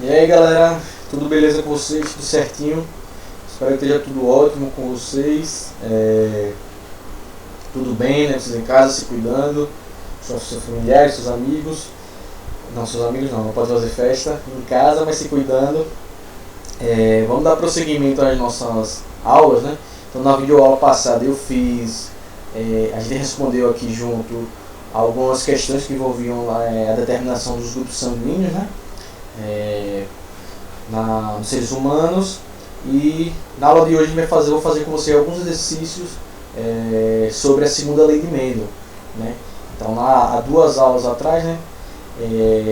E aí galera, tudo beleza com vocês? Tudo certinho? Espero que esteja tudo ótimo com vocês. Tudo bem, né? Vocês em casa se cuidando, seus familiares, seus amigos. Não, seus amigos não pode fazer festa em casa, mas se cuidando. Vamos dar prosseguimento às nossas aulas, né? Então na videoaula passada eu fiz, a gente respondeu aqui junto algumas questões que envolviam a determinação dos grupos sanguíneos, né? Nos seres humanos, e na aula de hoje vou fazer com você alguns exercícios sobre a segunda lei de Mendel, né? Então há duas aulas atrás, né,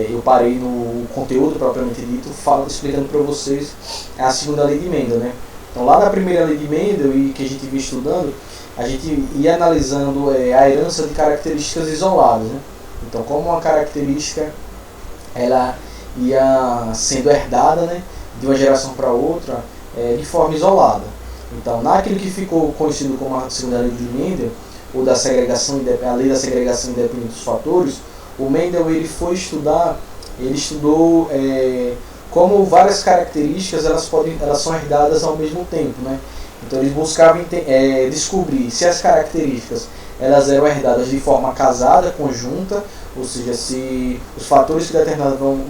eu parei no conteúdo propriamente dito, explicando para vocês a segunda lei de Mendel, né? Então lá na primeira lei de Mendel, e que a gente vinha estudando, a gente ia analisando a herança de características isoladas, né? Então como uma característica ela ia sendo herdada, né, de uma geração para outra de forma isolada. Então, naquilo que ficou conhecido como a segunda lei de Mendel, ou da segregação, a lei da segregação independente dos fatores, o Mendel ele estudou como várias características elas são herdadas ao mesmo tempo, né? Então eles buscavam descobrir se as características elas eram herdadas de forma casada, conjunta, ou seja, se os fatores que determinavam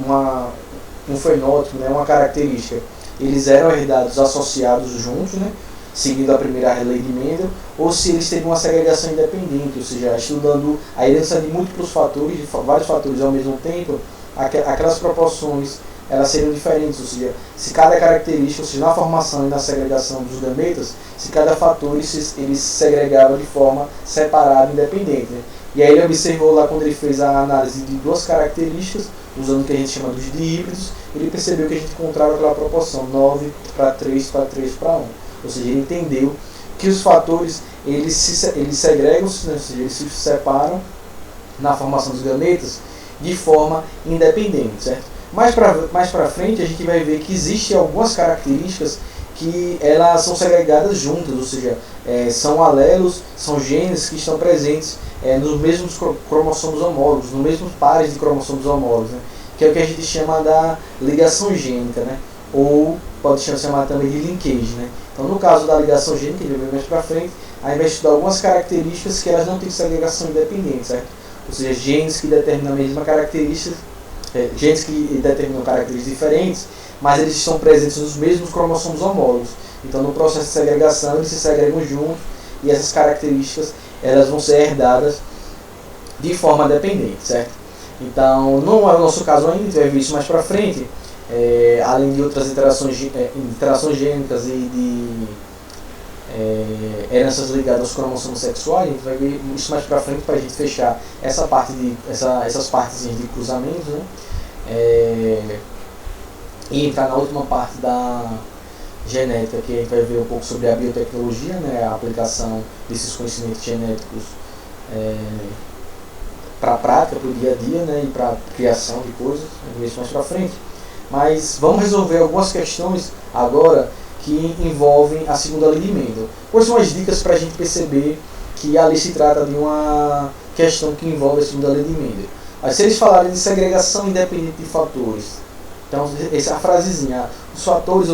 um fenótipo, né, uma característica, eles eram herdados associados juntos, né, seguindo a primeira lei de Mendel, ou se eles teriam uma segregação independente, ou seja, estudando a herança de múltiplos fatores, de vários fatores ao mesmo tempo, aquelas proporções elas seriam diferentes, ou seja, se cada característica, ou seja, na formação e na segregação dos gametas, se cada fator ele se segregava de forma separada e independente, né? E aí ele observou lá, quando ele fez a análise de duas características, usando o que a gente chama dos dihíbridos, ele percebeu que a gente encontrava aquela proporção 9 para 3 para 3 para 1. Ou seja, ele entendeu que os fatores eles segregam, né? Ou seja, eles se separam na formação dos gametas de forma independente, certo? Mais para frente a gente vai ver que existem algumas características que elas são segregadas juntas, ou seja, são alelos, são genes que estão presentes nos mesmos cromossomos homólogos, nos mesmos pares de cromossomos homólogos, né? Que é o que a gente chama da ligação gênica, né? Ou pode ser chamado também de linkage, né? Então no caso da ligação gênica, que a gente vai ver mais para frente, a gente vai estudar algumas características que elas não têm segregação independente, certo? Ou seja, genes que determinam a mesma característica, genes que determinam características diferentes, mas eles estão presentes nos mesmos cromossomos homólogos. Então no processo de segregação eles se segregam juntos e essas características elas vão ser herdadas de forma dependente, certo? Então não é o nosso caso ainda, a gente vai ver isso mais para frente, além de outras interações gênicas e de heranças ligadas aos cromossomos sexuais. A gente vai ver isso mais para frente para a gente fechar essas partes de cruzamentos, né? E entrar na última parte da genética, que a gente vai ver um pouco sobre a biotecnologia, né? A aplicação desses conhecimentos genéticos para a prática, para o dia a dia, né? E para a criação de coisas. Vamos ver isso mais para frente. Mas vamos resolver algumas questões agora que envolvem a segunda lei de Mendel. Quais são as dicas para a gente perceber que ali se trata de uma questão que envolve a segunda lei de Mendel? Mas se eles falarem de segregação independente de fatores, então essa frasezinha, os fatores,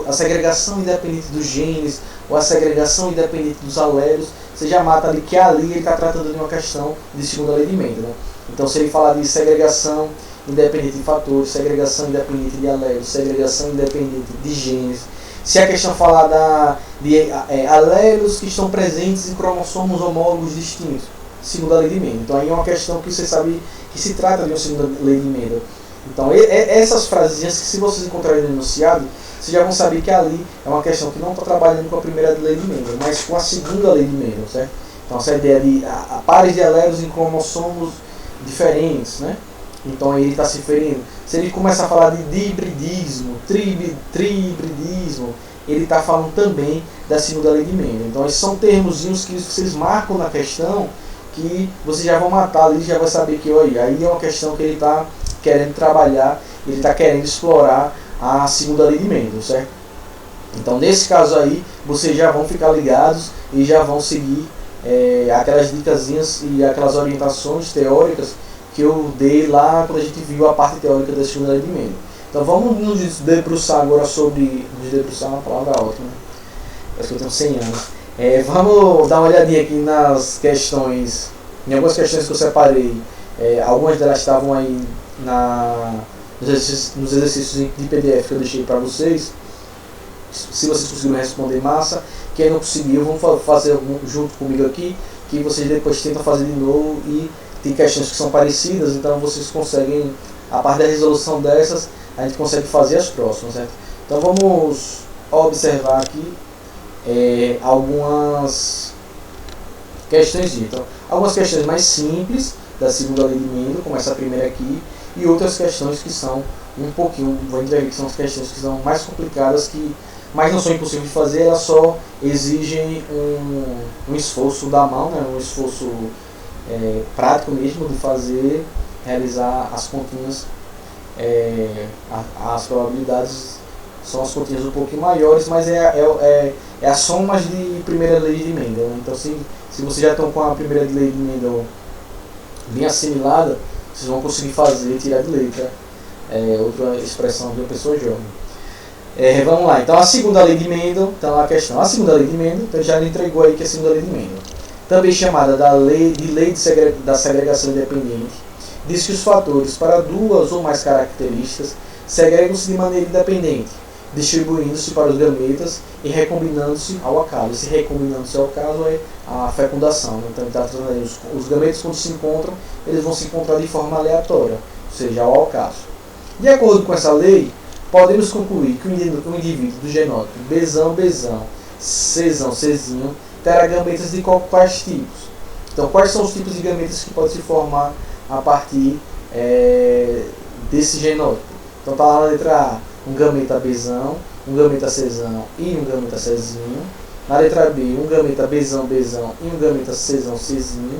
a segregação independente dos genes, ou a segregação independente dos alelos, você já mata ali que ali ele está tratando de uma questão de segunda lei de Mendel, né? Então se ele falar de segregação independente de fatores, segregação independente de alelos, segregação independente de genes, se a questão falar de alelos que estão presentes em cromossomos homólogos distintos, segunda lei de Mendel. Então aí é uma questão que você sabe que se trata de uma segunda lei de Mendel. Então essas frases que, se vocês encontrarem no enunciado, vocês já vão saber que ali é uma questão que não está trabalhando com a primeira lei de Mendel, mas com a segunda lei de Mendel, certo? Então essa ideia de pares de alelos em cromossomos diferentes, né? Então aí ele está se referindo. Se ele começa a falar de dihibridismo, trihibridismo, ele está falando também da segunda lei de Mendel. Então esses são termozinhos que vocês marcam na questão, que vocês já vão matar ali, já vai saber que olha, aí é uma questão que ele está querendo trabalhar, ele está querendo explorar a segunda lei de Mendel, certo? Então nesse caso aí, vocês já vão ficar ligados e já vão seguir aquelas dicasinhas e aquelas orientações teóricas que eu dei lá quando a gente viu a parte teórica da segunda lei de Mendel. Então vamos nos debruçar agora sobre... Nos debruçar é uma palavra ótima, né? Parece que eu tenho 100 anos. Vamos dar uma olhadinha aqui nas questões, em algumas questões que eu separei. Algumas delas estavam aí nos exercícios de PDF que eu deixei para vocês. Se vocês conseguiram responder, massa. Quem não conseguiu, vamos fazer junto comigo aqui, que vocês depois tentam fazer de novo, e tem questões que são parecidas, então vocês conseguem, a partir da resolução dessas, a gente consegue fazer as próximas, certo? Então vamos observar aqui algumas questões, então, algumas questões mais simples da segunda lei de Mendel, como essa primeira aqui, e outras questões que são um pouquinho, vou entender que são as questões que são mais complicadas, mas não são impossíveis de fazer, elas só exigem um esforço da mão, né, um esforço prático mesmo de fazer, realizar as continhas, as probabilidades são as continhas um pouquinho maiores, mas é a soma de primeira lei de Mendel. Então se vocês já estão com a primeira lei de Mendel bem assimilada, vocês vão conseguir fazer, tirar de letra, outra expressão de uma pessoa jovem. Vamos lá, então a segunda lei de Mendel, então a segunda lei de Mendel, então já lhe entregou aí que é a segunda lei de Mendel, também chamada da segregação independente, diz que os fatores para duas ou mais características segregam-se de maneira independente, distribuindo-se para os gametas e recombinando-se ao acaso. Esse recombinando-se ao acaso é a fecundação, né? Então os gametas, quando se encontram, eles vão se encontrar de forma aleatória, ou seja, ao acaso. De acordo com essa lei, podemos concluir que o indivíduo do genótipo Bzão, Czão, Czinho terá gametas de quais tipos? Então, quais são os tipos de gametas que podem se formar a partir desse genótipo? Então, está lá na letra A, um gameta Bzão, um gameta Czão e um gameta Czinho. Na letra B, um gameta Bzão e um gameta Czão, Czinho.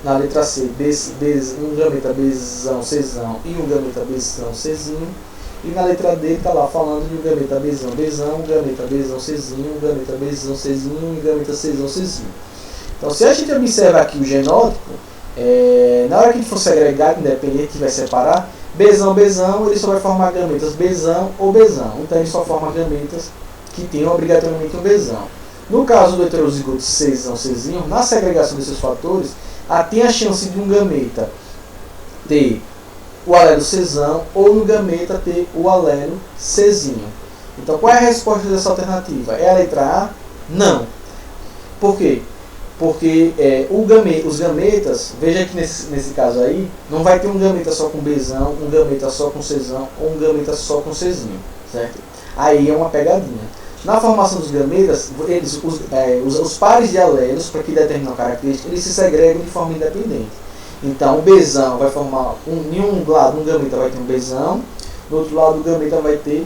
Na letra C, um gameta Bzão, Czão e um gameta Bzão, Czinho. E na letra D está lá falando de um gameta Bzão, um gameta Bzão, Czinho, um gameta Bzão, Czinho e um gameta Czão, Czinho. Então, se a gente observa aqui o genótipo, na hora que ele for segregado, independente que vai separar, Bzão, ele só vai formar gametas Bzão ou Bzão. Então ele só forma gametas que tenham obrigatoriamente um Bzão. No caso do heterozigoto Czão, Czinho, na segregação desses fatores, tem a chance de um gameta ter o alelo Czão ou no gameta ter o alelo Czinho. Então qual é a resposta dessa alternativa? É a letra A? Não. Por quê? Porque os gametas, veja que nesse caso aí, não vai ter um gameta só com Bzão, um gameta só com Czão ou um gameta só com Czinho, certo? Aí é uma pegadinha. Na formação dos gametas, os pares de alelos, para que determinam características, eles se segregam de forma independente. Então o Bzão vai formar, em um lado um gameta vai ter um Bzão, no outro lado o gameta vai ter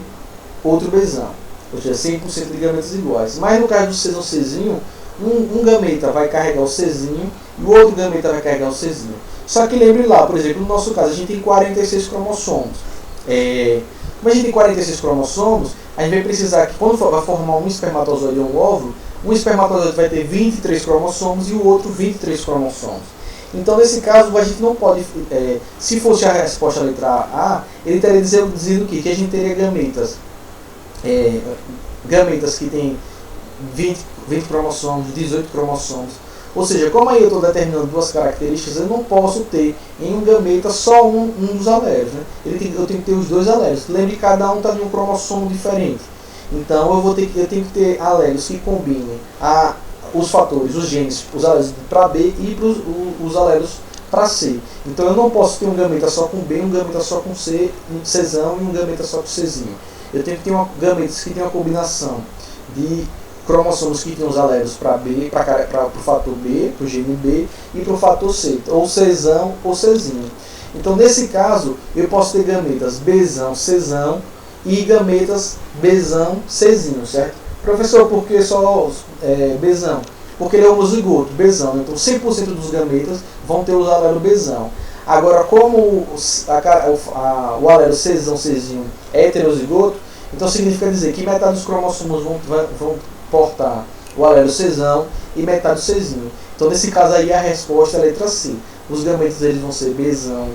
outro Bzão, ou seja, 100% de gametas iguais. Mas no caso do Czão, Czinho, um gameta vai carregar o Czinho e o outro gameta vai carregar o Czinho. Só que lembre lá, por exemplo, no nosso caso, a gente tem 46 cromossomos. Como a gente tem 46 cromossomos, a gente vai precisar que quando vai formar um espermatozoide ou um óvulo, um espermatozoide vai ter 23 cromossomos e o outro 23 cromossomos. Então, nesse caso, a gente não pode, se fosse a resposta a letra A, ele teria dizendo o quê? Que a gente teria gametas que têm 20 cromossomos, 18 cromossomos. Ou seja, como aí eu estou determinando duas características, eu não posso ter em um gameta só um dos alelos, né? Eu tenho que ter os dois alelos. Lembre que cada um está em um cromossomo diferente. Então eu tenho que ter alelos que combinem os fatores, os genes, os alelos para B e os alelos para C. Então eu não posso ter um gameta só com B, um gameta só com C, um Czão e um gameta só com Czinho. Eu tenho que ter gametas que tenham uma combinação de cromossomos que tem os alelos para B, para o fator B, para o gene B e para o fator C, ou Czão ou Czinho. Então, nesse caso, eu posso ter gametas Bzão, Czão e gametas Bzão, Czinho, certo? Professor, por que só Bzão? Porque ele é homozigoto, Bzão. Então, 100% dos gametas vão ter os alelos Bzão. Agora, como o alelo Czão, Czinho é heterozigoto, então significa dizer que metade dos cromossomos vão portar o alelo Czão e metade do Czinho. Então, nesse caso aí, a resposta é a letra C. Os gametas eles vão ser Bzão,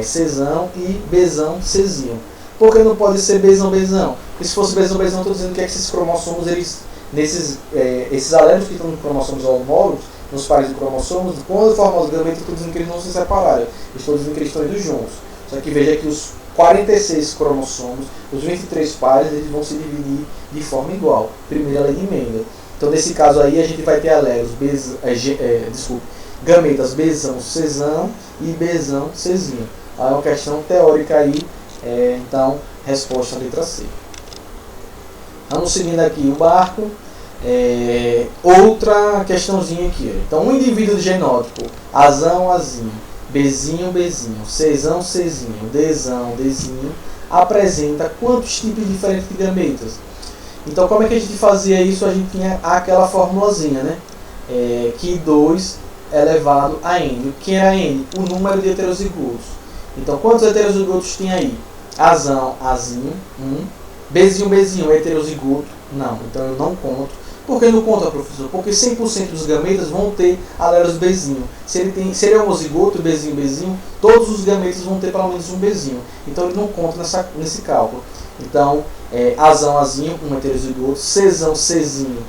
Czão e Bzão, Czinho. Por que não pode ser Bzão, Bzão? Porque se fosse Bzão, Bzão, estou dizendo que esses cromossomos, esses alelos que estão nos cromossomos homólogos, nos pares de cromossomos, quando formam os gametas, estou dizendo que eles não se separaram. Estou dizendo que eles estão indo juntos. Só que veja que os 46 cromossomos, os 23 pares, eles vão se dividir de forma igual. Primeira lei de Mendel. Então, nesse caso aí, a gente vai ter alelos, gametas Bzão, Czão e Bzão, Czinho. É uma questão teórica aí, então, resposta à letra C. Vamos seguindo aqui o barco. Outra questãozinha aqui. Então, um indivíduo de genótipo Azão, Azinho, Bzinho, Bzinho, Czão, Czinho, Dzão, Dzinho, apresenta quantos tipos diferentes de gametas? Então, como é que a gente fazia isso? A gente tinha aquela formulazinha, né? Que 2 elevado a n. O que era n? O número de heterozigotos. Então, quantos heterozigotos tem aí? Azão, Azinho, 1. Bzinho, Bzinho, heterozigoto? Não. Então, eu não conto. Por que não conta, professor? Porque 100% dos gametas vão ter alelos Bzinho. Se ele é homozigoto, Bzinho, Bzinho, todos os gametas vão ter pelo menos um Bzinho. Então, ele não conta nesse cálculo. Então, Azão, Azinho, 1 heterozigoto. Czão, Czinho,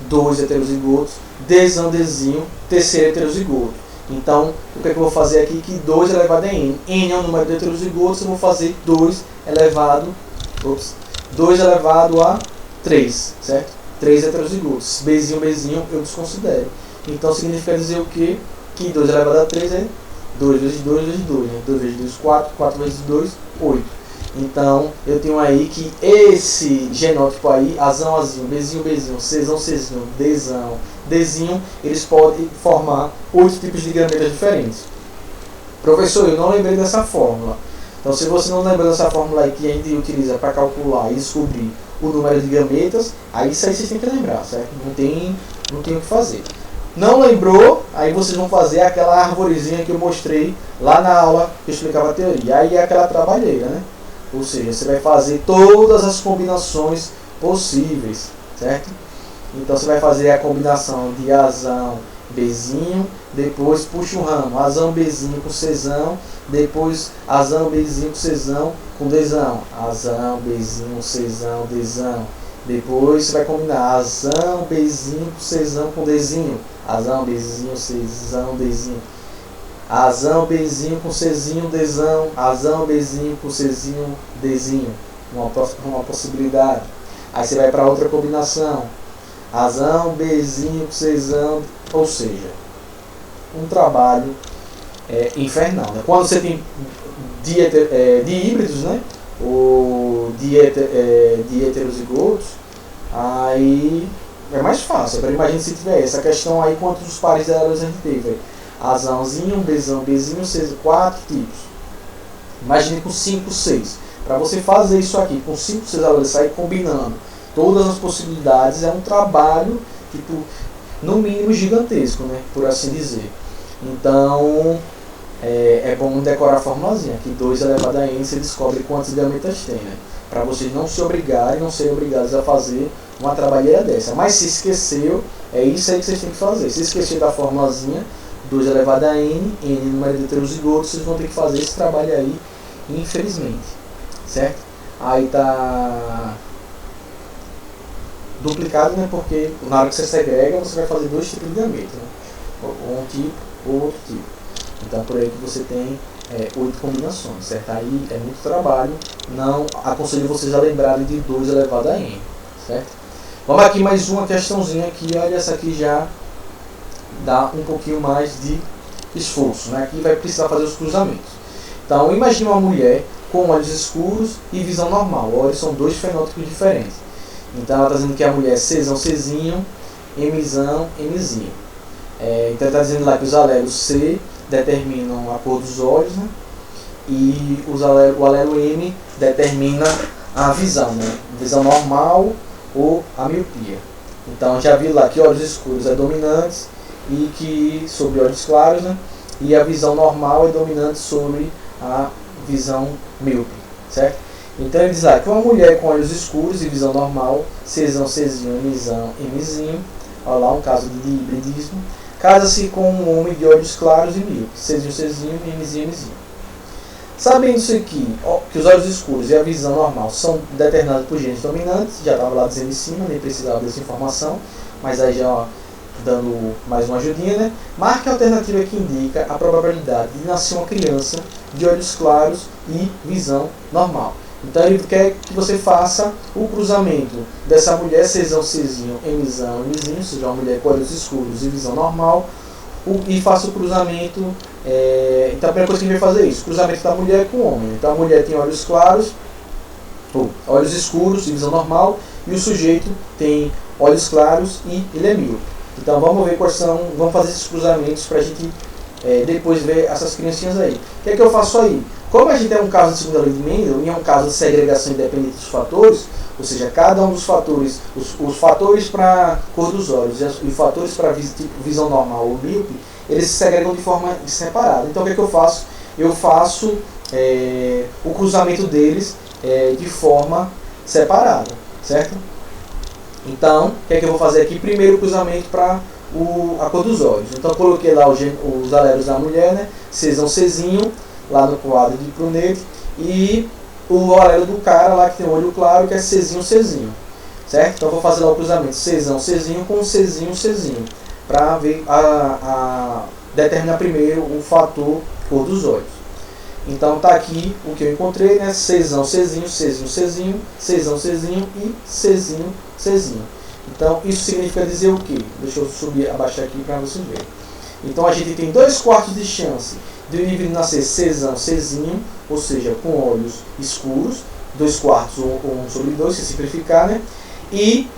2 heterozigotos. Dzão, Dzinho, terceiro heterozigoto. Então, o que é que eu vou fazer aqui? Que 2 elevado a n. N é o número de heterozigotos, eu vou fazer 2 elevado a 3, certo? 3 heterozigotos. Bzinho, Bzinho, eu desconsidero. Então, significa dizer o quê? Que 2 elevado a 3 é 2 vezes 2 vezes 2, né? 2 vezes 2, 4, 4 vezes 2, 8. Então, eu tenho aí que esse genótipo aí, Azão, Azinho, Bzinho, Bzinho, Czão, Czinho, Dzão, Dzinho, eles podem formar 8 tipos de gametas diferentes. Professor, eu não lembrei dessa fórmula. Então, se você não lembra dessa fórmula aí que a gente utiliza para calcular e descobrir o número de gametas, aí isso aí vocês têm que lembrar, certo? Não tem o que fazer. Não lembrou, aí vocês vão fazer aquela arvorezinha que eu mostrei lá na aula que eu explicava a teoria. Aí é aquela trabalheira, né? Ou seja, você vai fazer todas as combinações possíveis, certo? Então você vai fazer a combinação de Azão, Bzinho, depois puxa o ramo, Azão, Bzinho com Czão, depois Azão, Bzinho com Czão com Dzão, Azão, Bzinho, Czão, Dzão. Depois você vai combinar Azão, Bzinho com Czão com Dzinho, Azão, Bzinho, Czão, Dzinho. Azão, Bzinho com Czinho, Dzão, Azão, Bzinho com Czinho, Dzinho. Uma possibilidade. Aí você vai para outra combinação. Azão, Bzinho com Czão, ou seja, um trabalho infernal. Né? Quando você tem híbridos, né? Ou de heterozigotos, aí é mais fácil. Agora imagine se tiver essa questão aí, quantos pares de alelos a gente teve. Azãozinho, Bzão, Bzinho, 4 tipos. Imagine com 5, 6. Para você fazer isso aqui com 5, 6 alelos, sair combinando todas as possibilidades, é um trabalho, tipo, no mínimo gigantesco, né? Por assim dizer. Então, é bom decorar a formulazinha, que 2 elevado a n, você descobre quantos gametas tem, né? Para vocês não se obrigarem, não serem obrigados a fazer uma trabalheira dessa. Mas se esqueceu, é isso aí que vocês têm que fazer. Se esquecer da formulazinha, 2 elevado a n, n número de heterozigotos, vocês vão ter que fazer esse trabalho aí, infelizmente, certo? Aí tá duplicado, né? Porque na hora que você segrega, você vai fazer 2 tipos de gametas, né? Um tipo ou outro tipo. Então, por aí que você tem 8 combinações, certo? Aí é muito trabalho, não aconselho vocês a lembrarem de 2 elevado a n, certo? Vamos aqui mais uma questãozinha aqui, olha, essa aqui já dá um pouquinho mais de esforço, né? Aqui vai precisar fazer os cruzamentos. Então, imagine uma mulher com olhos escuros e visão normal. Olhos são 2 fenótipos diferentes. Então, ela está dizendo que a mulher é Czão, Czinho, Mzão, Mzinho. Então, está dizendo lá que os alelos C determinam a cor dos olhos, né? E o alelo M determina a visão, né? Visão normal ou a miopia. Então, já viu lá que olhos escuros é dominante e que sobre olhos claros, né? E a visão normal é dominante sobre a visão míope, certo? Então ele diz lá que uma mulher com olhos escuros e visão normal, Czão, Czinho, Mzão e Mzinho, olha lá um caso de hibridismo, casa-se com um homem de olhos claros e míope, Czinho, Czinho e Mzinho, Mzinho. Sabendo isso aqui, que os olhos escuros e a visão normal são determinados por genes dominantes, já estava lá dizendo em cima, nem precisava dessa informação, mas aí já dando mais uma ajudinha, né? Marque a alternativa que indica a probabilidade de nascer uma criança de olhos claros e visão normal. Então ele quer que você faça o cruzamento dessa mulher Czão, Czinho, Mzão, Mzinho, ou seja, uma mulher com olhos escuros e visão normal, e faça o cruzamento. Então a primeira coisa que a gente vai fazer é isso, cruzamento da mulher com o homem. Então a mulher tem olhos claros, olhos escuros e visão normal, e o sujeito tem olhos claros e ele é míope. Então vamos ver quais são, vamos fazer esses cruzamentos para a gente depois ver essas criancinhas aí. O que é que eu faço aí? Como a gente é um caso de segunda lei de Mendel, e é um caso de segregação independente dos fatores, ou seja, cada um dos fatores, os fatores para cor dos olhos e os fatores para visão normal ou míope, eles se segregam de forma separada. Então o que é que eu faço? Eu faço o cruzamento deles de forma separada, certo? Então, o que é que eu vou fazer aqui? Primeiro o cruzamento para a cor dos olhos. Então eu coloquei lá os alelos da mulher, né? Czão, Czinho, lá no quadro de Prunet, e o alelo do cara lá que tem o olho claro, que é Czinho, Czinho, certo? Então eu vou fazer lá o cruzamento Czão, Czinho com Czinho, Czinho, para ver determinar primeiro o fator cor dos olhos. Então tá aqui o que eu encontrei, né? Czão, Czinho, Czinho, Czinho, Czão, Czinho e Czinho, Czinho. Então isso significa dizer o quê? Deixa eu abaixar aqui para você ver. Então a gente tem 2/4 de chance do indivíduo nascer Czão, Czinho, ou seja, com olhos escuros, 2/4 ou 1/2, se simplificar, né? E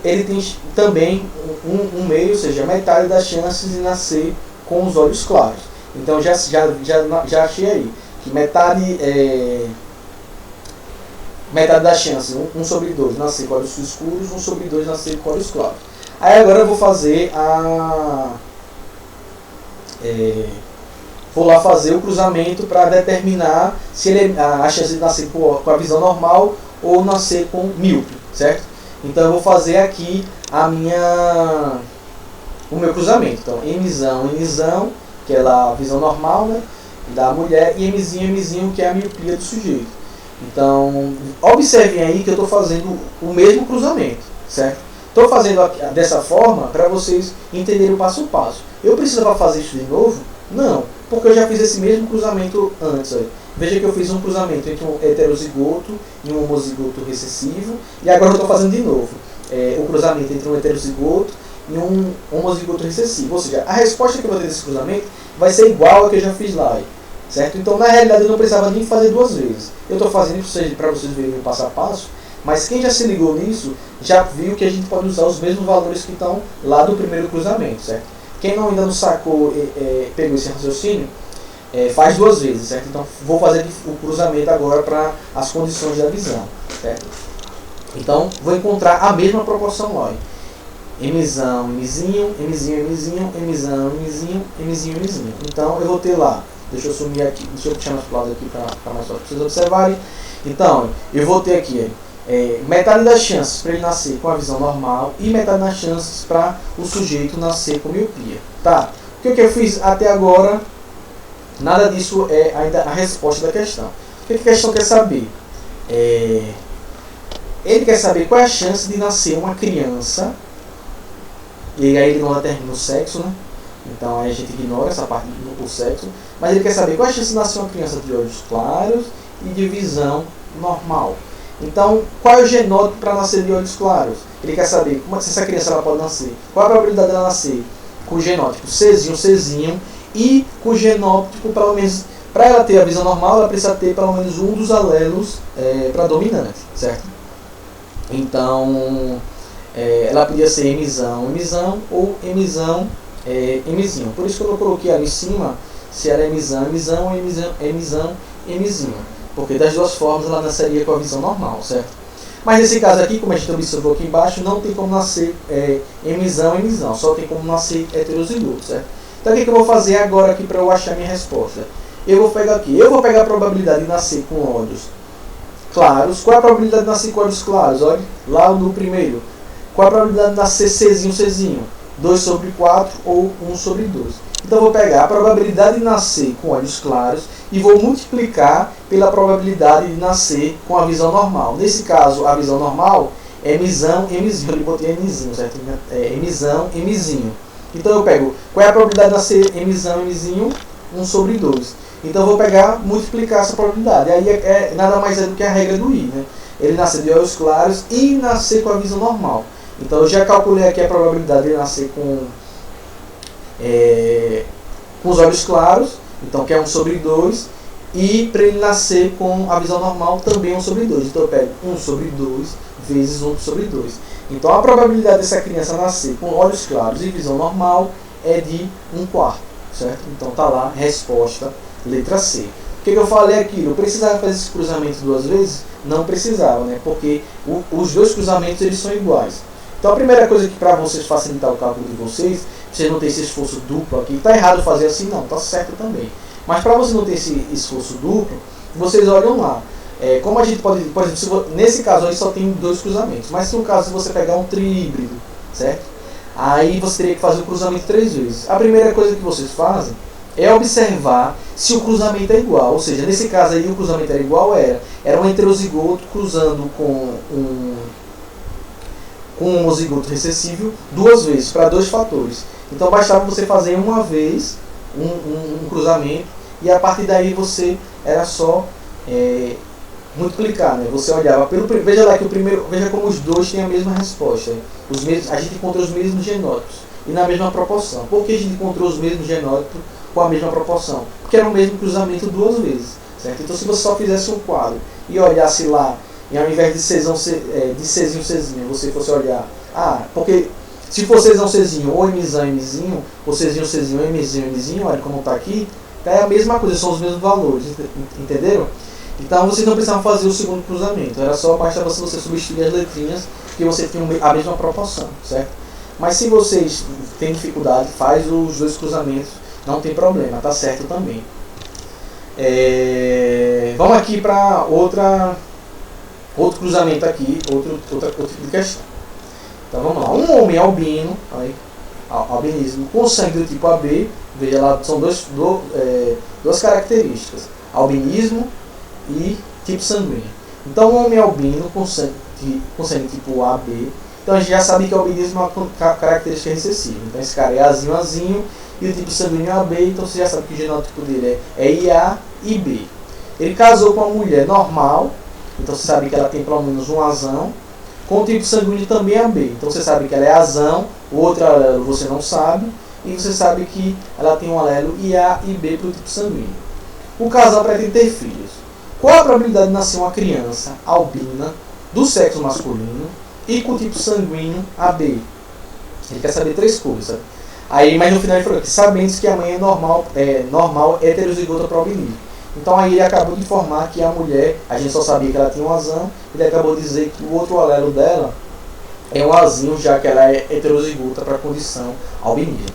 ele tem também um meio, ou seja, metade das chances de nascer com os olhos claros. Então já achei aí que metade das chances, 1/2 nascer com olhos escuros, 1/2 nascer com olhos claros. Aí agora eu vou fazer vou lá fazer o cruzamento para determinar se ele a chance de nascer com a visão normal ou nascer com míope, certo? Então eu vou fazer aqui o meu cruzamento. Então Mzão, Mzão, que é lá a visão normal, né, da mulher, e Mzinho, Mzinho, que é a miopia do sujeito. Então observem aí que eu estou fazendo o mesmo cruzamento, certo? Estou fazendo dessa forma para vocês entenderem o passo a passo. Eu precisava fazer isso de novo? Não, porque eu já fiz esse mesmo cruzamento antes. Olha. Veja que eu fiz um cruzamento entre um heterozigoto e um homozigoto recessivo, e agora eu estou fazendo de novo o cruzamento entre um heterozigoto e um homozigoto recessivo. Ou seja, a resposta que eu vou ter desse cruzamento vai ser igual a que eu já fiz lá, certo? Então na realidade eu não precisava nem fazer duas vezes. Eu estou fazendo para vocês verem o passo a passo, mas quem já se ligou nisso já viu que a gente pode usar os mesmos valores que estão lá do primeiro cruzamento, certo? Quem ainda não sacou, pegou esse raciocínio, faz duas vezes, certo? Então vou fazer o cruzamento agora para as condições da visão, certo? Então vou encontrar a mesma proporção lá. Mzão, Mzinho, Mzinho, Mzinho, Mzão, Mzinho, Mzinho, Mzinho. Então eu vou ter lá, deixa eu sumir aqui, deixa eu puxar mais para o lado aqui para mais fácil para vocês observarem. Então eu vou ter aqui metade das chances para ele nascer com a visão normal e metade das chances para o sujeito nascer com miopia. Tá? O que eu fiz até agora, nada disso é ainda a resposta da questão. O que a questão quer saber? Ele quer saber qual é a chance de nascer uma criança, e aí ele não determina o sexo, né? Então aí a gente ignora essa parte do sexo, mas ele quer saber qual é a chance de nascer uma criança de olhos claros e de visão normal. Então, qual é o genótipo para nascer de olhos claros? Ele quer saber se essa criança ela pode nascer. Qual a probabilidade dela nascer com o genótipo Czinho, Czinho, e com o genótipo, pelo menos, para ela ter a visão normal, ela precisa ter pelo menos um dos alelos para dominante, certo? Então, ela podia ser Mzão, Mzão, ou Mzão, Mzinho. Por isso que eu não coloquei ali em cima se era Mzão, Mzão, ou Mzão, Mzinho. Porque das duas formas ela nasceria com a visão normal, certo? Mas nesse caso aqui, como a gente observou aqui embaixo, não tem como nascer Mzão, Mzão, só tem como nascer heterozigoto, certo? Então o que eu vou fazer agora aqui para eu achar minha resposta? Eu vou pegar a probabilidade de nascer com olhos claros. Qual é a probabilidade de nascer com olhos claros? Olha, lá no primeiro. Qual é a probabilidade de nascer Czinho, Czinho? 2 sobre 4 ou 1 sobre 2. Então eu vou pegar a probabilidade de nascer com olhos claros e vou multiplicar pela probabilidade de nascer com a visão normal. Nesse caso, a visão normal é Mzão, Mzinho. Eu botei Mzinho, certo? É Mzão, Mzinho. Então eu pego, qual é a probabilidade de nascer Mzão, Mzinho? 1 sobre 2. Então eu vou pegar, multiplicar essa probabilidade. Aí nada mais é do que a regra do I, né? Ele nascer de olhos claros e nascer com a visão normal. Então eu já calculei aqui a probabilidade de ele nascer com os olhos claros, então que é 1 sobre 2, e para ele nascer com a visão normal também 1 sobre 2. Então eu pego 1 sobre 2 vezes 1 sobre 2. Então a probabilidade dessa criança nascer com olhos claros e visão normal é de 1/4, certo? Então tá lá, resposta, letra C. O que eu falei aqui? Eu precisava fazer esse cruzamento 2 vezes? Não precisava, né? Porque os dois cruzamentos eles são iguais. Então a primeira coisa que para vocês facilitar o cálculo de vocês não ter esse esforço duplo aqui, está errado fazer assim não, está certo também. Mas para você não ter esse esforço duplo, vocês olham lá. Como a gente pode, por exemplo, nesse caso aí só tem 2 cruzamentos, mas se no caso você pegar um tríbrido, certo? Aí você teria que fazer o cruzamento 3 vezes. A primeira coisa que vocês fazem é observar se o cruzamento é igual, ou seja, nesse caso aí o cruzamento era igual, era um heterozigoto cruzando com um homozigoto recessivo 2 vezes, para 2 fatores. Então bastava você fazer uma vez um cruzamento e a partir daí você era só multiplicar, né? Você olhava veja lá que veja como os dois têm a mesma resposta. A gente encontrou os mesmos genótipos e na mesma proporção. Por que a gente encontrou os mesmos genótipos com a mesma proporção? Porque era o mesmo cruzamento 2 vezes, certo? Então se você só fizesse um quadro e olhasse lá, e ao invés de Czinho, Czinho, você fosse olhar, porque se for Czão, Czinho, ou Mzão, Mzinho, ou Czinho, Czinho, Mzinho, Mzinho, olha como está aqui, é a mesma coisa, são os mesmos valores, entenderam? Então vocês não precisavam fazer o segundo cruzamento, era só bastava você substituir as letrinhas que você tinha a mesma proporção, certo? Mas se vocês têm dificuldade, faz os 2 cruzamentos, não tem problema, tá certo também. Vamos aqui para outro cruzamento aqui, outro tipo de questão. Então vamos lá, um homem albino, albinismo, com sangue do tipo AB, veja lá, são duas características, albinismo e tipo sanguíneo. Então um homem albino com sangue tipo AB, então a gente já sabe que o albinismo é uma característica recessiva. Então esse cara é Azinho, e o tipo sanguíneo é AB, então você já sabe que o genótipo dele é IA e B. Ele casou com uma mulher normal, então você sabe que ela tem pelo menos um azão, com o tipo sanguíneo também AB. Então você sabe que ela é azão, o outro alelo você não sabe, e você sabe que ela tem um alelo IA e B para o tipo sanguíneo. O casal pretende ter filhos. Qual a probabilidade de nascer uma criança albina do sexo masculino e com tipo sanguíneo AB? Ele quer saber 3 coisas, sabe? Mas no final ele falou que sabendo que a mãe é normal heterozigota para albinismo. Então aí ele acabou de informar que a mulher, a gente só sabia que ela tinha um azão, ele acabou de dizer que o outro alelo dela é um azinho, já que ela é heterozigota para a condição albinismo.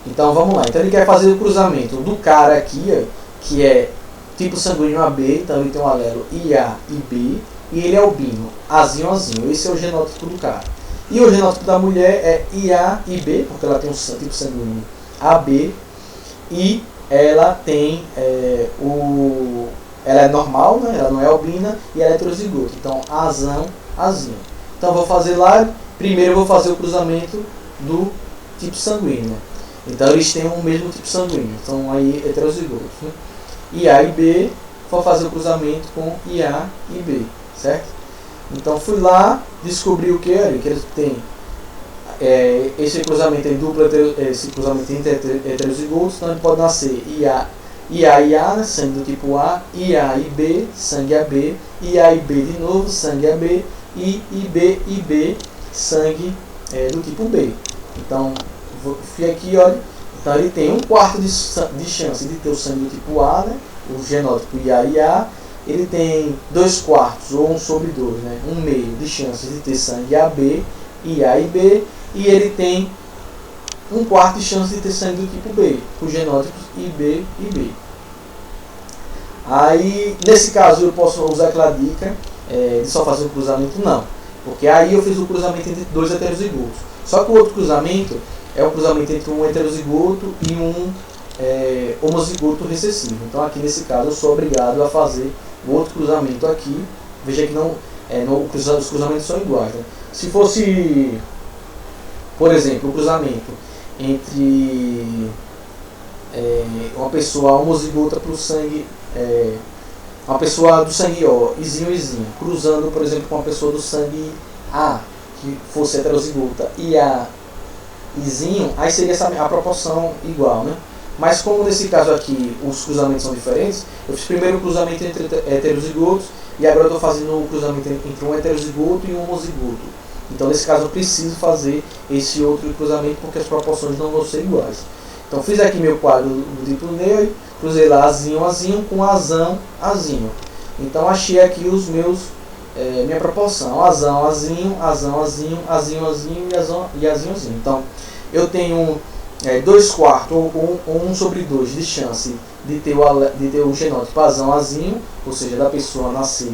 Então vamos lá, então ele quer fazer o cruzamento do cara aqui, que é tipo sanguíneo AB, então ele tem um alelo IA e B, e ele é albino, azinho, esse é o genótipo do cara. E o genótipo da mulher é IA e B, porque ela tem um tipo sanguíneo AB, e ela tem ela é normal, né? Ela não é albina, e ela é heterozigota, então azão, azinho. Então eu vou fazer lá, primeiro eu vou fazer o cruzamento do tipo sanguíneo. Então eles têm o mesmo tipo sanguíneo, então aí heterozigotos, né? IA e B, vou fazer o cruzamento com IA e B, certo? Então fui lá, descobri o que eles têm esse cruzamento em dupla, esse cruzamento entre heterozigotos, então ele pode nascer IA e A, né, sangue do tipo A, IA e B, sangue AB, IA e B de novo, sangue AB, e B, sangue do tipo B. Então, fui aqui, olha, então ele tem 1/4 de chance de ter o sangue do tipo A, né, o genótipo IA e A, ele tem 2/4 ou 1 sobre 2, né, 1/2 de chance de ter sangue AB, IA e B, e ele tem 1/4 de chance de ter sangue do tipo B, com genótipos IB e B. Aí, nesse caso, eu posso usar aquela dica de só fazer o cruzamento? Não, porque aí eu fiz o cruzamento entre 2 heterozigotos. Só que o outro cruzamento é o cruzamento entre um heterozigoto e um homozigoto recessivo. Então aqui nesse caso eu sou obrigado a fazer o outro cruzamento aqui. Veja que os cruzamentos são iguais, né? Se fosse, por exemplo, o cruzamento entre uma pessoa homozigota para o sangue, uma pessoa do sangue O, Izinho, cruzando, por exemplo, com uma pessoa do sangue A, que fosse heterozigota, e A, Izinho, aí seria a proporção igual, né? Mas como nesse caso aqui os cruzamentos são diferentes, eu fiz primeiro o cruzamento entre heterozigotos e agora eu estou fazendo o cruzamento entre um heterozigoto e um homozigoto. Então nesse caso eu preciso fazer esse outro cruzamento porque as proporções não vão ser iguais. Então fiz aqui meu quadro do tipo neio, cruzei lá azinho, azinho com azão, azinho. Então achei aqui os meus, minha proporção, azão, azinho, azão, azinho, azinho, azinho e azinho, azinho. Então eu tenho 2/4 ou 1/2 de chance de ter o genótipo azão, azinho, ou seja, da pessoa nascer,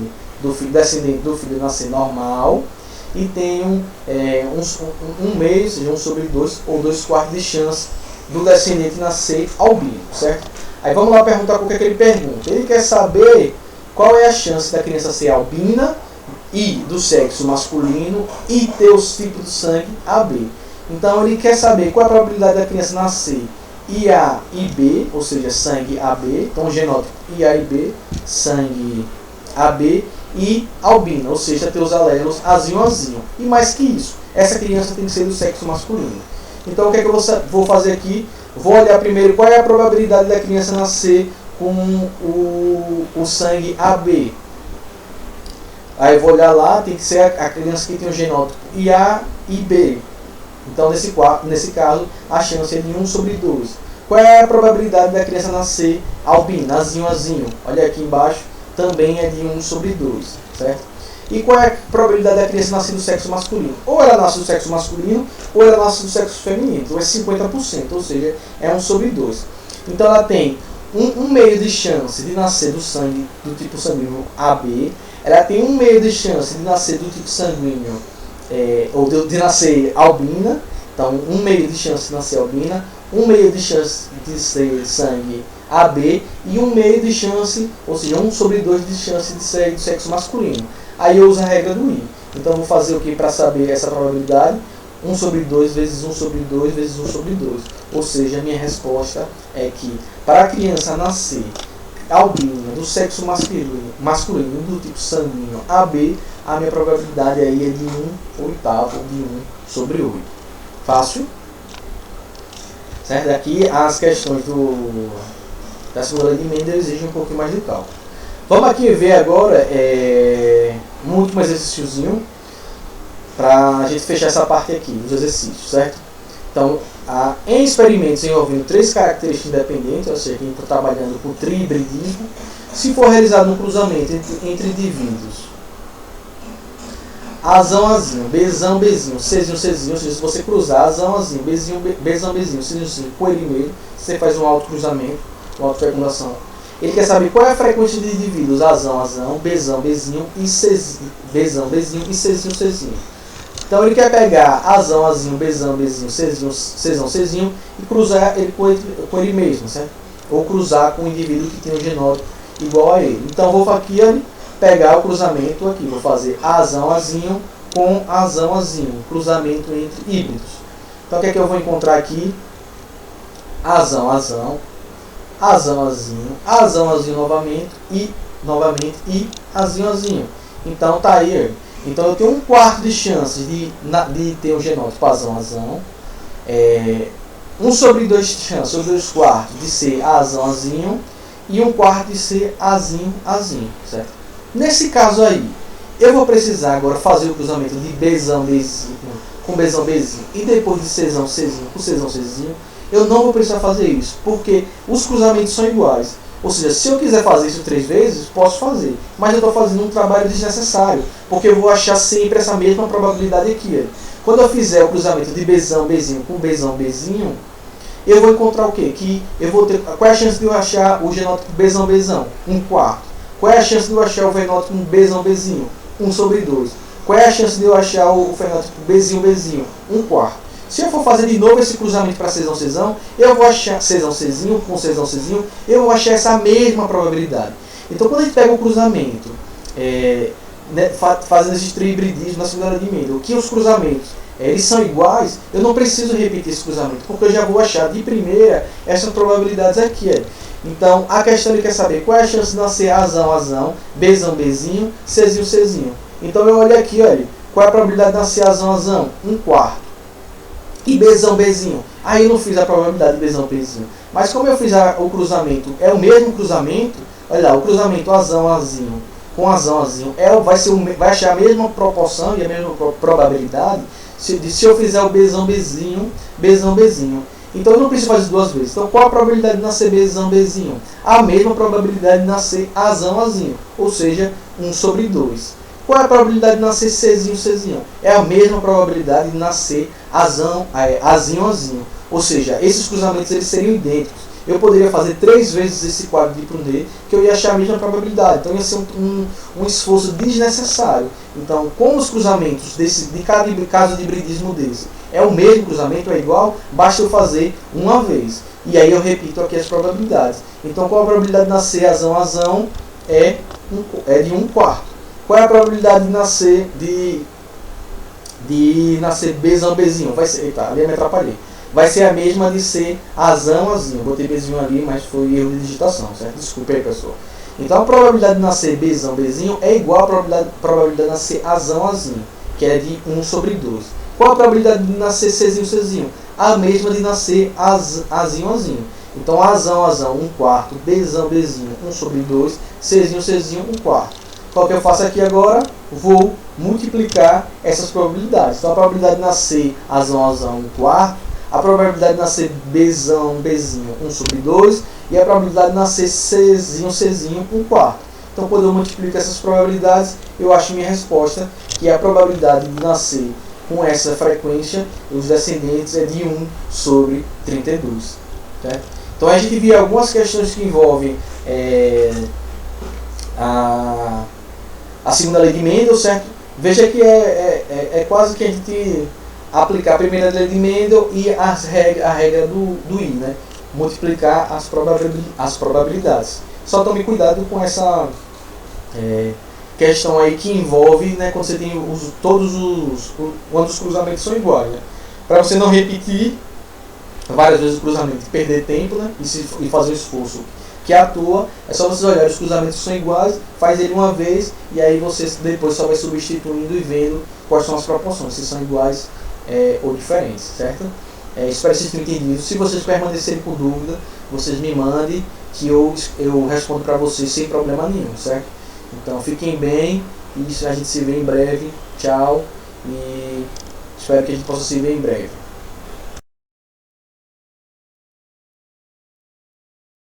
descendente do filho nascer normal, e tenho um meio, ou seja, 1/2 ou 2/4 de chance do descendente nascer albino, certo? Aí vamos lá perguntar o que é que ele pergunta. Ele quer saber qual é a chance da criança ser albina e do sexo masculino e ter os tipos de sangue AB. Então ele quer saber qual é a probabilidade da criança nascer IA e B, ou seja, sangue AB, então genótipo IA e B, sangue AB, e albina, ou seja, ter os alelos azinho, azinho. E mais que isso, essa criança tem que ser do sexo masculino. Então o que é que eu vou fazer aqui? Vou olhar primeiro qual é a probabilidade da criança nascer com o sangue AB. Aí eu vou olhar lá, tem que ser a criança que tem o genótipo IA e B. Então nesse caso a chance é de 1/2. Qual é a probabilidade da criança nascer albina, azinho, azinho? Olha aqui embaixo, também é de 1/2, certo? E qual é a probabilidade da criança nascer do sexo masculino? Ou ela nasce do sexo masculino, ou ela nasce do sexo feminino. Então é 50%, ou seja, é 1/2. Então ela tem um meio de chance de nascer do sangue do tipo sanguíneo AB. Ela tem um meio de chance de nascer do tipo sanguíneo, ou de nascer albina. Então um meio de chance de nascer albina, um meio de chance de ser sangue AB e um meio de chance, ou seja, 1/2 de chance de ser do sexo masculino. Aí eu uso a regra do I. Então eu vou fazer o que para saber essa probabilidade? 1/2 vezes 1/2 vezes 1/2. Ou seja, a minha resposta é que para a criança nascer albina do sexo masculino do tipo sanguíneo AB, a minha probabilidade aí é de 1/8 de 1/8. Fácil? Certo? Aqui as questões da segunda lei de Mendel exigem um pouquinho mais de cálculo. Vamos aqui ver agora um último exercíciozinho para a gente fechar essa parte aqui dos exercícios, certo? Então, em experimentos envolvendo 3 características independentes, ou seja, quem está trabalhando com trihibridismo, se for realizado um cruzamento entre indivíduos azão, azinho, bezão, bezinho, cezinho, cezinho, ou seja, se você cruzar azão, azinho, bezinho, bezão, bezinho, cezinho, cezinho, com ele mesmo, você faz um autocruzamento, uma autofecundação. Ele quer saber qual é a frequência de indivíduos azão, azão, bezão, bezinho e cezinho, bezão, bezinho e cezinho, cezinho. Então ele quer pegar azão, azinho, bezão, bezinho, cezinho, cezão, cezinho e cruzar ele com ele mesmo, certo? Ou cruzar com um indivíduo que tem um genótipo igual a ele. Então eu vou aqui pegar o cruzamento aqui, vou fazer azão, azinho com azão, azinho, cruzamento entre híbridos. Então o que é que eu vou encontrar aqui? Azão, azão, azão, azinho, azão, azinho novamente e azinho, azinho. Então tá aí. Então eu tenho 1/4 de chance de ter um genótipo azão, azão. 1/2 de chance, ou 2/4 de ser azão, azinho. E 1/4 de ser azinho, azinho, certo? Nesse caso aí, eu vou precisar agora fazer o cruzamento de bezão, bezinho com bezão, bezinho. E depois de cezão, cezinho com cezão, cezinho. Eu não vou precisar fazer isso, porque os cruzamentos são iguais. Ou seja, se eu quiser fazer isso 3 vezes, posso fazer. Mas eu estou fazendo um trabalho desnecessário, porque eu vou achar sempre essa mesma probabilidade aqui. Quando eu fizer o cruzamento de bezão, bezinho com bezão, bezinho, eu vou encontrar o quê? Que eu vou ter, qual é a chance de eu achar o genótipo bezão, bezão? 1/4. Qual é a chance de eu achar o genótipo bezão, bezinho? 1/2. qual é a chance de eu achar o fenótipo Bzinho, Bzinho? 1/4. Se eu for fazer de novo esse cruzamento para Czão, Czão, eu vou achar Czão, Czinho com Czão, Czinho, eu vou achar essa mesma probabilidade. Então, quando a gente pega o cruzamento, né, fazendo esses trihibridismos na segunda lei de Mendel, que os cruzamentos eles são iguais, eu não preciso repetir esse cruzamento, porque eu já vou achar de primeira essas probabilidades aqui. Então, a questão ele quer saber qual é a chance de nascer Azão, Azão, Bzão, Bzinho, Czinho, Czinho. Então, eu olho aqui, olha, qual é a probabilidade de nascer Azão, Azão? 1/4. E Bzão, Bzinho? Aí eu não fiz a probabilidade de Bzão, Bzinho. Mas como eu fiz o cruzamento, é o mesmo cruzamento, olha lá, o cruzamento Azão, Azinho com Azão, Azinho, vai achar a mesma proporção e a mesma probabilidade se eu fizer o Bzão, Bzinho, Bzão, Bzinho. Então eu não preciso fazer duas vezes. Então qual a probabilidade de nascer Bzão, Bzinho? A mesma probabilidade de nascer Azão, Azinho, ou seja, 1/2. Qual é a probabilidade de nascer Czinho, Czinho? É a mesma probabilidade de nascer Azão, Azinho, Azinho. Ou seja, esses cruzamentos eles seriam idênticos. Eu poderia fazer 3 vezes esse quadro de Prundet, que eu ia achar a mesma probabilidade. Então ia ser um esforço desnecessário. Então, com os cruzamentos de cada caso de hibridismo desse, é o mesmo cruzamento, é igual, basta eu fazer uma vez. E aí eu repito aqui as probabilidades. Então, qual a probabilidade de nascer Azão, Azão? É de 1/4. Qual é a probabilidade de nascer nascer Bzão, Bzinho? Vai ser, eita, ali eu me atrapalhei. Vai ser a mesma de ser Azão, Azinho. Botei Bzinho ali, mas foi erro de digitação, certo? Desculpe aí, pessoal. Então a probabilidade de nascer Bzão, Bzinho é igual à probabilidade de nascer Azão, Azinho, que é de 1/2. Qual a probabilidade de nascer Czinho, Czinho? A mesma de nascer Azinho, Azinho. Então Azão, Azão, 1/4, Bzão, Bzinho, 1/2, Czinho, Czinho, 1/4. Qual que eu faço aqui agora? Vou multiplicar essas probabilidades. Então a probabilidade de nascer Azão, Azão, 1/4. A probabilidade de nascer Bzão, Bzinho, 1/2. E a probabilidade de nascer Czinho, Czinho, 1/4. Então, quando eu multiplico essas probabilidades, eu acho minha resposta, que é a probabilidade de nascer com essa frequência, os descendentes, é de 1/32. Certo? Então, a gente viu algumas questões que envolvem a segunda lei de Mendel, certo? Veja que é quase que a gente aplicar a primeira lei de Mendel e a regra do I, né? Multiplicar as probabilidades. Só tome cuidado com essa questão aí que envolve, né, quando você tem quando os cruzamentos são iguais, né? Para você não repetir várias vezes o cruzamento e perder tempo, né, e fazer o esforço que é à toa, é só você olhar os cruzamentos que são iguais, faz ele uma vez e aí você depois só vai substituindo e vendo quais são as proporções, se são iguais ou diferentes, certo? Espero que vocês tenham entendido. Se vocês permanecerem com dúvida, vocês me mandem que eu respondo para vocês sem problema nenhum, certo? Então fiquem bem e a gente se vê em breve. Tchau e espero que a gente possa se ver em breve.